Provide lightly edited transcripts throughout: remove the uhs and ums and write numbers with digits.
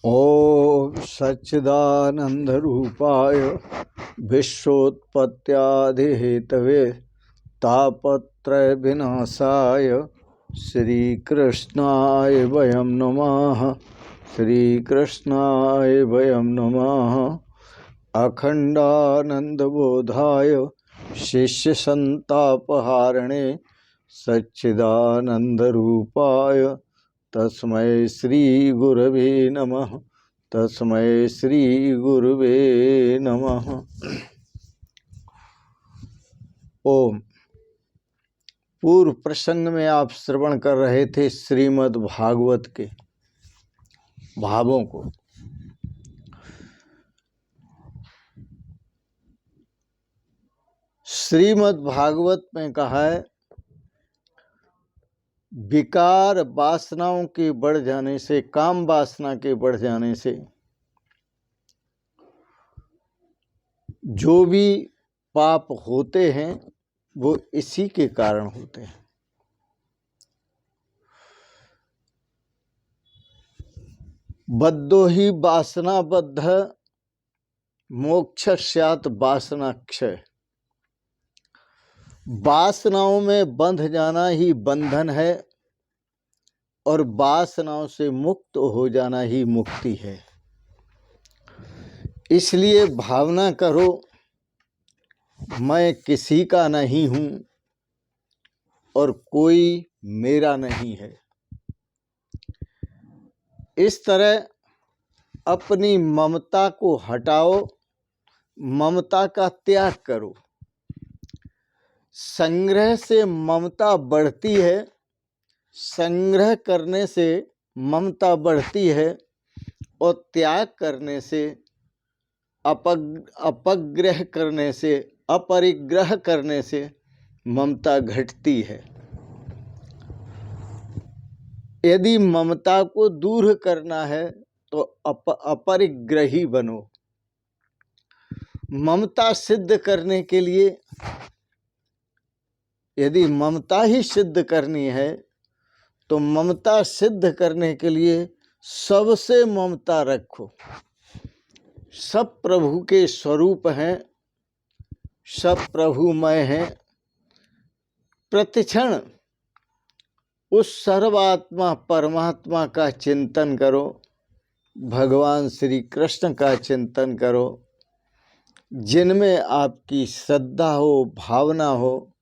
ओम सच्चिदानंद रूपाय विश्वोत्पत्त्यादिहेतवे तापत्रय विनाशाय श्रीकृष्णाय वयं नमः। श्रीकृष्णाय वयं नमः। अखंडानंदबोधाय शिष्यसंतापहारिणे सच्चिदानंदरूपाय तस्मै श्री गुरवे नमः। तस्मै श्री गुरवे नमः। ओम। पूर्व प्रसंग में आप श्रवण कर रहे थे श्रीमद् भागवत के भावों को। श्रीमद् भागवत में कहा है, विकार वासनाओं के बढ़ जाने से, काम वासना के बढ़ जाने से जो भी पाप होते हैं वो इसी के कारण होते हैं। बद्धो ही वासनाबद्ध मोक्ष स्यात् वासनाक्षय। वासनाओं में बंध जाना ही बंधन है और वासनाओं से मुक्त हो जाना ही मुक्ति है। इसलिए भावना करो, मैं किसी का नहीं हूँ और कोई मेरा नहीं है। इस तरह अपनी ममता को हटाओ, ममता का त्याग करो। संग्रह से ममता बढ़ती है, संग्रह करने से ममता बढ़ती है और त्याग करने से, अपग्रह करने से, अपरिग्रह करने से ममता घटती है। यदि ममता को दूर करना है तो अपरिग्रही बनो। ममता सिद्ध करने के लिए, यदि ममता ही सिद्ध करनी है तो ममता सिद्ध करने के लिए सबसे ममता रखो। सब प्रभु के स्वरूप हैं, सब प्रभुमय हैं। प्रतिक्षण उस सर्वात्मा परमात्मा का चिंतन करो, भगवान श्री कृष्ण का चिंतन करो। जिनमें आपकी श्रद्धा हो, भावना हो,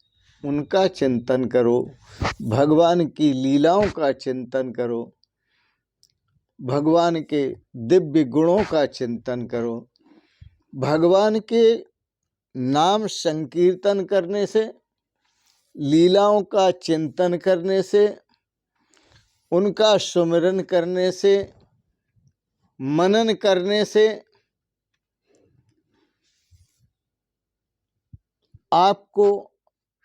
उनका चिंतन करो। भगवान की लीलाओं का चिंतन करो, भगवान के दिव्य गुणों का चिंतन करो। भगवान के नाम संकीर्तन करने से, लीलाओं का चिंतन करने से, उनका सुमिरन करने से, मनन करने से आपको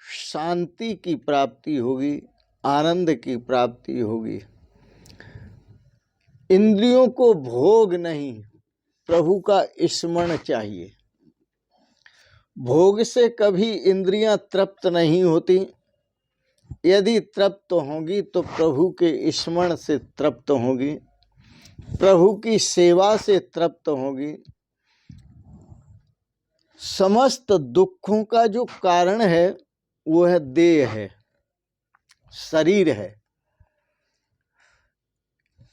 शांति की प्राप्ति होगी, आनंद की प्राप्ति होगी। इंद्रियों को भोग नहीं, प्रभु का स्मरण चाहिए। भोग से कभी इंद्रियां तृप्त नहीं होती। यदि तृप्त होंगी तो प्रभु के स्मरण से तृप्त होंगी, प्रभु की सेवा से तृप्त होंगी। समस्त दुखों का जो कारण है वो है देह है, शरीर है।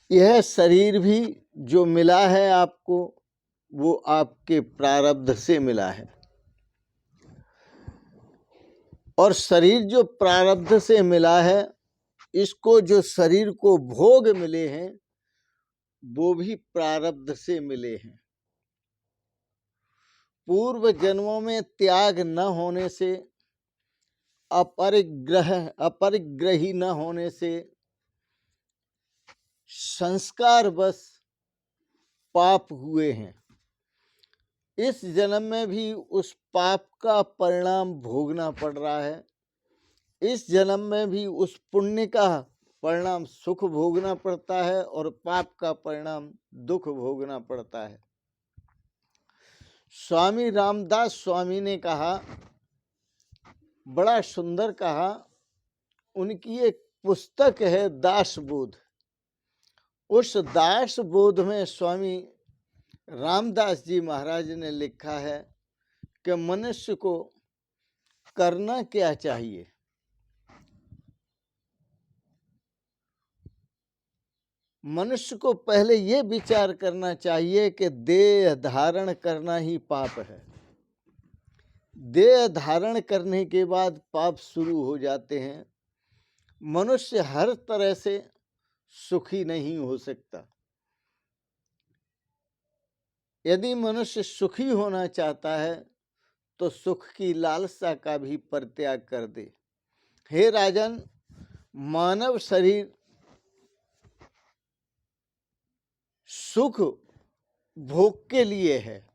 यह शरीर भी जो मिला है आपको, वो आपके प्रारब्ध से मिला है। और शरीर जो प्रारब्ध से मिला है, इसको जो शरीर को भोग मिले हैं वो भी प्रारब्ध से मिले हैं। पूर्व जन्मों में त्याग न होने से, अपरिग्रही न होने से संस्कार बस पाप हुए हैं। इस जन्म में भी उस पाप का परिणाम भोगना पड़ रहा है। इस जन्म में भी उस पुण्य का परिणाम सुख भोगना पड़ता है और पाप का परिणाम दुख भोगना पड़ता है। स्वामी रामदास स्वामी ने कहा, बड़ा सुंदर कहा। उनकी एक पुस्तक है दासबोध। उस दास बोध में स्वामी रामदास जी महाराज ने लिखा है कि मनुष्य को करना क्या चाहिए। मनुष्य को पहले ये विचार करना चाहिए कि देह धारण करना ही पाप है। देह धारण करने के बाद पाप शुरू हो जाते हैं। मनुष्य हर तरह से सुखी नहीं हो सकता। यदि मनुष्य सुखी होना चाहता है तो सुख की लालसा का भी परित्याग कर दे। हे राजन, मानव शरीर सुख भोग के लिए है,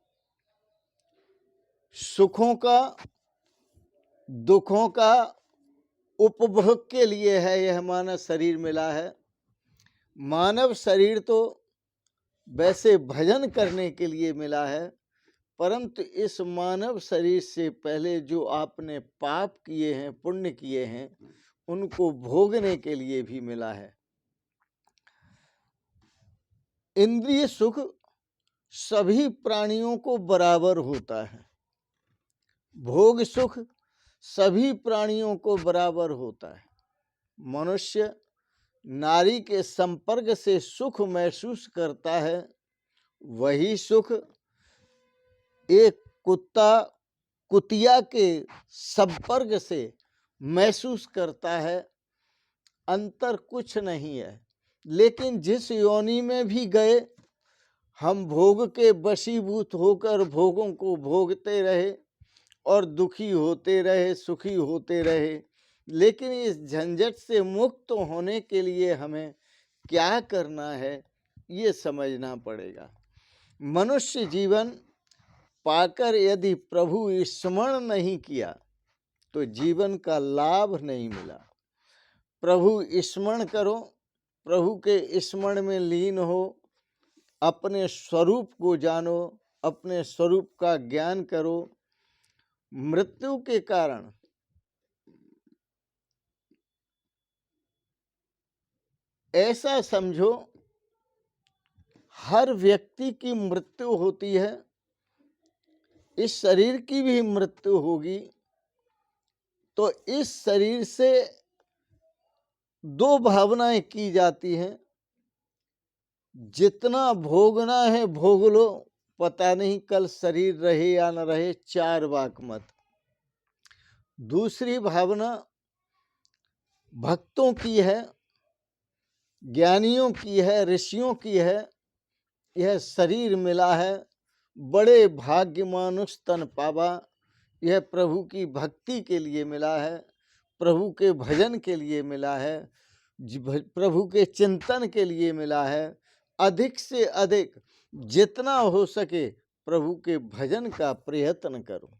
सुखों का दुखों का उपभोग के लिए है। यह मानव शरीर मिला है। मानव शरीर तो वैसे भजन करने के लिए मिला है, परंतु इस मानव शरीर से पहले जो आपने पाप किए हैं, पुण्य किए हैं, उनको भोगने के लिए भी मिला है। इंद्रिय सुख सभी प्राणियों को बराबर होता है। भोग सुख सभी प्राणियों को बराबर होता है। मनुष्य नारी के संपर्क से सुख महसूस करता है, वही सुख एक कुतिया के संपर्क से महसूस करता है। अंतर कुछ नहीं है। लेकिन जिस योनि में भी गए, हम भोग के वशीभूत होकर भोगों को भोगते रहे और दुखी होते रहे, सुखी होते रहे। लेकिन इस झंझट से मुक्त होने के लिए हमें क्या करना है, ये समझना पड़ेगा। मनुष्य जीवन पाकर यदि प्रभु स्मरण नहीं किया तो जीवन का लाभ नहीं मिला। प्रभु स्मरण करो, प्रभु के स्मरण में लीन हो, अपने स्वरूप को जानो, अपने स्वरूप का ज्ञान करो। मृत्यु के कारण ऐसा समझो, हर व्यक्ति की मृत्यु होती है। इस शरीर की भी मृत्यु होगी। तो इस शरीर से दो भावनाएं की जाती हैं। जितना भोगना है भोग लो, पता नहीं कल शरीर रहे या न रहे, चार वाक मत। दूसरी भावना भक्तों की है, ज्ञानियों की है, ऋषियों की है। यह शरीर मिला है, बड़े भाग्यमानुष तन पावा। यह प्रभु की भक्ति के लिए मिला है, प्रभु के भजन के लिए मिला है, प्रभु के चिंतन के लिए मिला है। अधिक से अधिक जितना हो सके प्रभु के भजन का प्रयत्न करो।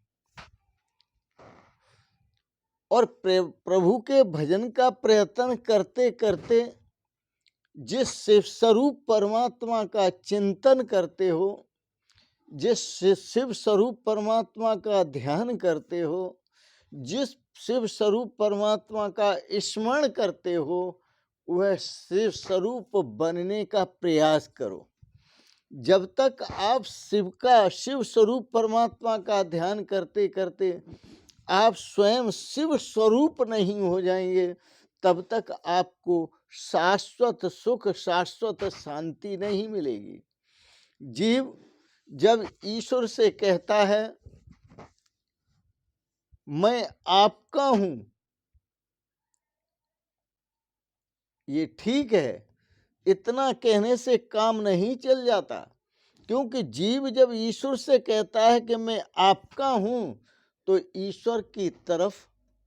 और प्रभु के भजन का प्रयत्न करते करते जिस शिव स्वरूप परमात्मा का चिंतन करते हो, जिस शिव स्वरूप परमात्मा का ध्यान करते हो, जिस शिव स्वरूप परमात्मा का स्मरण करते हो, वह शिव स्वरूप बनने का प्रयास करो। जब तक आप शिव स्वरूप परमात्मा का ध्यान करते करते आप स्वयं शिव स्वरूप नहीं हो जाएंगे, तब तक आपको शाश्वत सुख, शाश्वत शांति नहीं मिलेगी। जीव जब ईश्वर से कहता है मैं आपका हूं, ये ठीक है, इतना कहने से काम नहीं चल जाता। क्योंकि जीव जब ईश्वर से कहता है कि मैं आपका हूं, तो ईश्वर की तरफ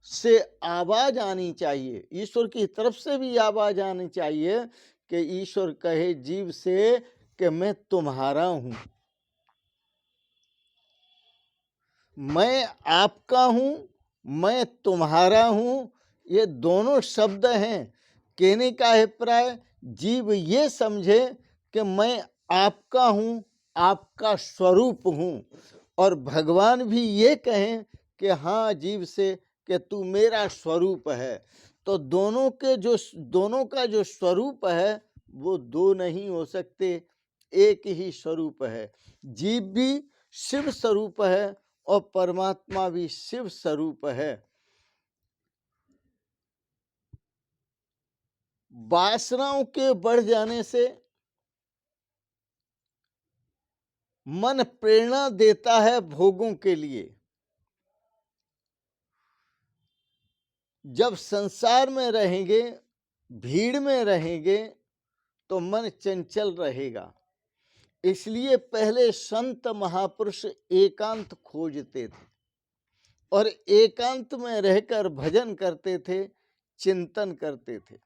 से आवाज आनी चाहिए, ईश्वर की तरफ से भी आवाज आनी चाहिए कि ईश्वर कहे जीव से कि मैं तुम्हारा हूं। मैं आपका हूं, मैं तुम्हारा हूं, ये दोनों शब्द हैं। कहने का अभिप्राय जीव ये समझे कि मैं आपका हूं, आपका स्वरूप हूं, और भगवान भी ये कहें कि हाँ जीव से कि तू मेरा स्वरूप है। तो दोनों का जो स्वरूप है वो दो नहीं हो सकते, एक ही स्वरूप है। जीव भी शिव स्वरूप है और परमात्मा भी शिव स्वरूप है। वासनाओं के बढ़ जाने से मन प्रेरणा देता है भोगों के लिए। जब संसार में रहेंगे, भीड़ में रहेंगे, तो मन चंचल रहेगा। इसलिए पहले संत महापुरुष एकांत खोजते थे और एकांत में रहकर भजन करते थे, चिंतन करते थे।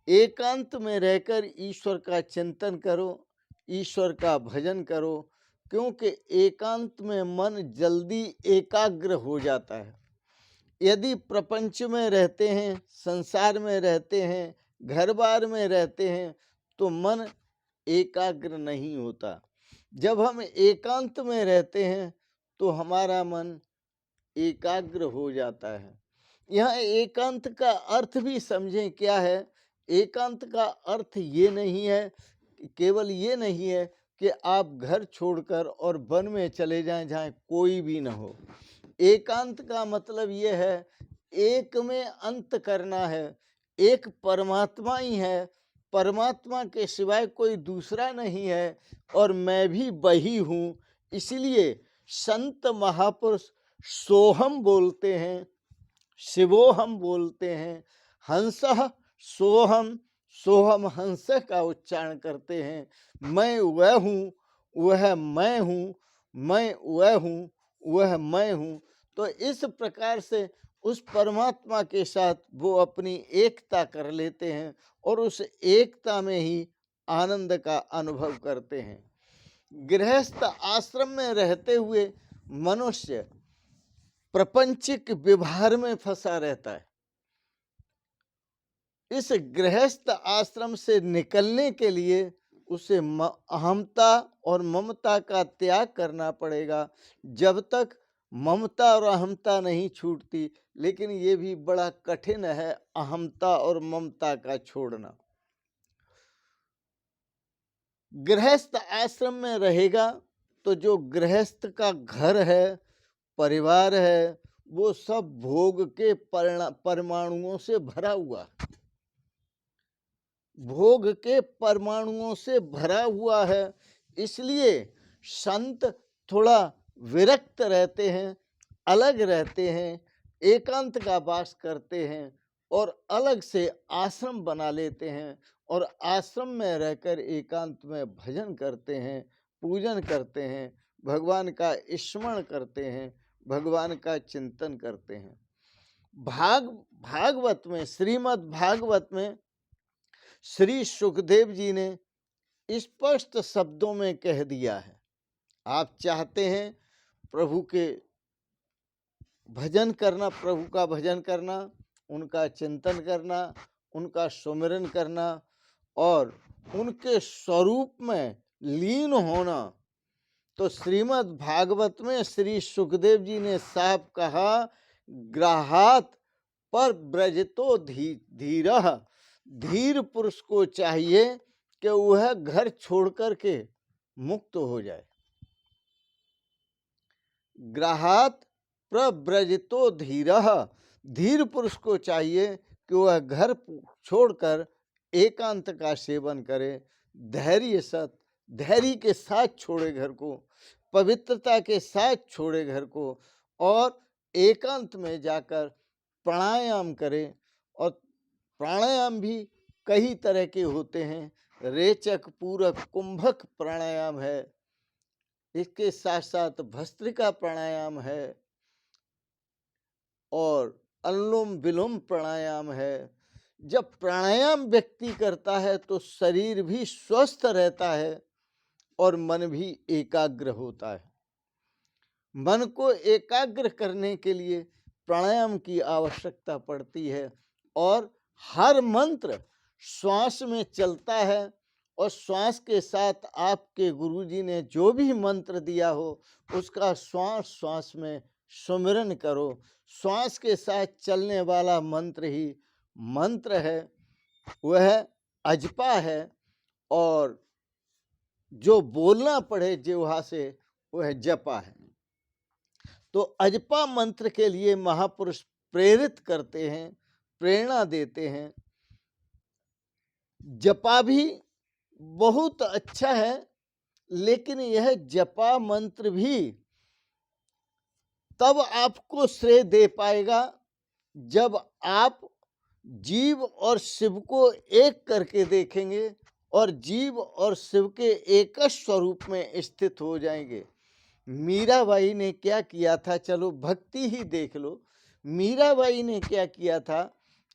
एकांत में रहकर ईश्वर का चिंतन करो, ईश्वर का भजन करो, क्योंकि एकांत में मन जल्दी एकाग्र हो जाता है। यदि प्रपंच में रहते हैं, संसार में रहते हैं, घर बार में रहते हैं, तो मन एकाग्र नहीं होता। जब हम एकांत में रहते हैं तो हमारा मन एकाग्र हो जाता है। यहाँ एकांत का अर्थ भी समझें क्या है। एकांत का अर्थ ये नहीं है, केवल ये नहीं है कि आप घर छोड़कर और वन में चले जाएं जहाँ कोई भी न हो। एकांत का मतलब ये है, एक में अंत करना है। एक परमात्मा ही है, परमात्मा के सिवाय कोई दूसरा नहीं है और मैं भी वही हूँ। इसलिए संत महापुरुष सोहम बोलते हैं, शिवोहम बोलते हैं, हंसः सोहम, सोहम हंस का उच्चारण करते हैं। मैं वह हूँ, वह मैं हूँ, मैं वह हूँ, वह मैं हूँ। तो इस प्रकार से उस परमात्मा के साथ वो अपनी एकता कर लेते हैं और उस एकता में ही आनंद का अनुभव करते हैं। गृहस्थ आश्रम में रहते हुए मनुष्य प्रपंचिक व्यवहार में फंसा रहता है। इस गृहस्थ आश्रम से निकलने के लिए उसे अहमता और ममता का त्याग करना पड़ेगा। जब तक ममता और अहमता नहीं छूटती, लेकिन ये भी बड़ा कठिन है अहमता और ममता का छोड़ना। गृहस्थ आश्रम में रहेगा तो जो गृहस्थ का घर है, परिवार है, वो सब भोग के परमाणुओं से भरा हुआ, भोग के परमाणुओं से भरा हुआ है। इसलिए संत थोड़ा विरक्त रहते हैं, अलग रहते हैं, एकांत का वास करते हैं और अलग से आश्रम बना लेते हैं और आश्रम में रहकर एकांत में भजन करते हैं, पूजन करते हैं, भगवान का स्मरण करते हैं, भगवान का चिंतन करते हैं। भागवत में, श्रीमद् भागवत में श्री सुखदेव जी ने स्पष्ट शब्दों में कह दिया है। आप चाहते हैं प्रभु के भजन करना, प्रभु का भजन करना, उनका चिंतन करना, उनका सुमिरन करना और उनके स्वरूप में लीन होना, तो श्रीमद् भागवत में श्री सुखदेव जी ने साफ कहा, ग्राहात पर ब्रजतो धीरः, धीर पुरुष को चाहिए कि वह घर छोड़ करके मुक्त हो जाए। ग्राहात प्रब्रजतो धीरः, धीर पुरुष को चाहिए कि वह घर छोड़कर एकांत का सेवन करे, धैर्य के साथ छोड़े घर को, पवित्रता के साथ छोड़े घर को और एकांत में जाकर प्राणायाम करे। और प्राणायाम भी कई तरह के होते हैं, रेचक, पूरक, कुंभक प्राणायाम है, इसके साथ साथ भस्त्रिका प्राणायाम है और अनुलोम विलोम प्राणायाम है। जब प्राणायाम व्यक्ति करता है तो शरीर भी स्वस्थ रहता है और मन भी एकाग्र होता है। मन को एकाग्र करने के लिए प्राणायाम की आवश्यकता पड़ती है और हर मंत्र श्वास में चलता है और श्वास के साथ आपके गुरुजी ने जो भी मंत्र दिया हो उसका श्वास श्वास में सुमिरन करो। श्वास के साथ चलने वाला मंत्र ही मंत्र है, वह अजपा है, और जो बोलना पड़े जिह्वा से वह जपा है। तो अजपा मंत्र के लिए महापुरुष प्रेरित करते हैं, प्रेरणा देते हैं। जपा भी बहुत अच्छा है, लेकिन यह जपा मंत्र भी तब आपको श्रेय दे पाएगा जब आप जीव और शिव को एक करके देखेंगे और जीव और शिव के एक स्वरूप में स्थित हो जाएंगे। मीराबाई ने क्या किया था, चलो भक्ति ही देख लो। मीराबाई ने क्या किया था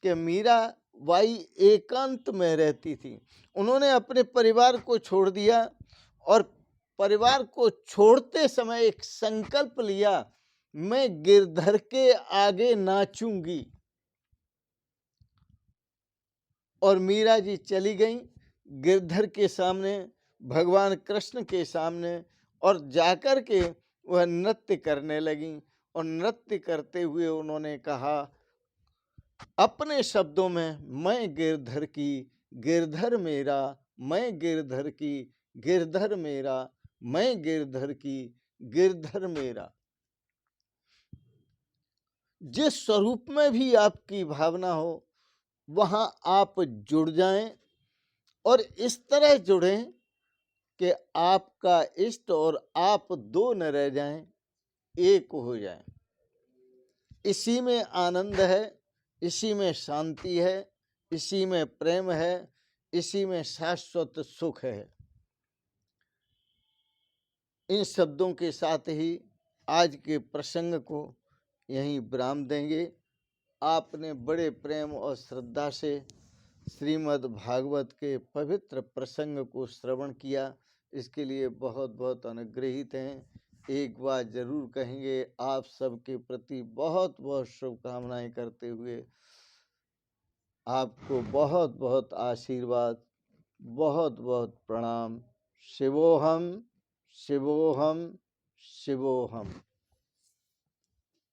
कि मीराबाई एकांत में रहती थी। उन्होंने अपने परिवार को छोड़ दिया और परिवार को छोड़ते समय एक संकल्प लिया, मैं गिरधर के आगे नाचूंगी। और मीरा जी चली गईं गिरधर के सामने, भगवान कृष्ण के सामने, और जाकर के वह नृत्य करने लगीं। और नृत्य करते हुए उन्होंने कहा अपने शब्दों में, मैं गिरधर की, गिरधर मेरा, मैं गिरधर की, गिरधर मेरा, मैं गिरधर की, गिरधर मेरा। जिस स्वरूप में भी आपकी भावना हो वहां आप जुड़ जाएं, और इस तरह जुड़ें कि आपका इष्ट और आप दो न रह जाएं, एक हो जाएं। इसी में आनंद है, इसी में शांति है, इसी में प्रेम है, इसी में शाश्वत सुख है। इन शब्दों के साथ ही आज के प्रसंग को यहीं विराम देंगे। आपने बड़े प्रेम और श्रद्धा से श्रीमद् भागवत के पवित्र प्रसंग को श्रवण किया, इसके लिए बहुत बहुत अनुग्रहित हैं। एक बार जरूर कहेंगे, आप सबके प्रति बहुत बहुत शुभकामनाएं करते हुए आपको बहुत बहुत आशीर्वाद, बहुत बहुत प्रणाम। शिवोहम, शिवोहम, शिवोहम।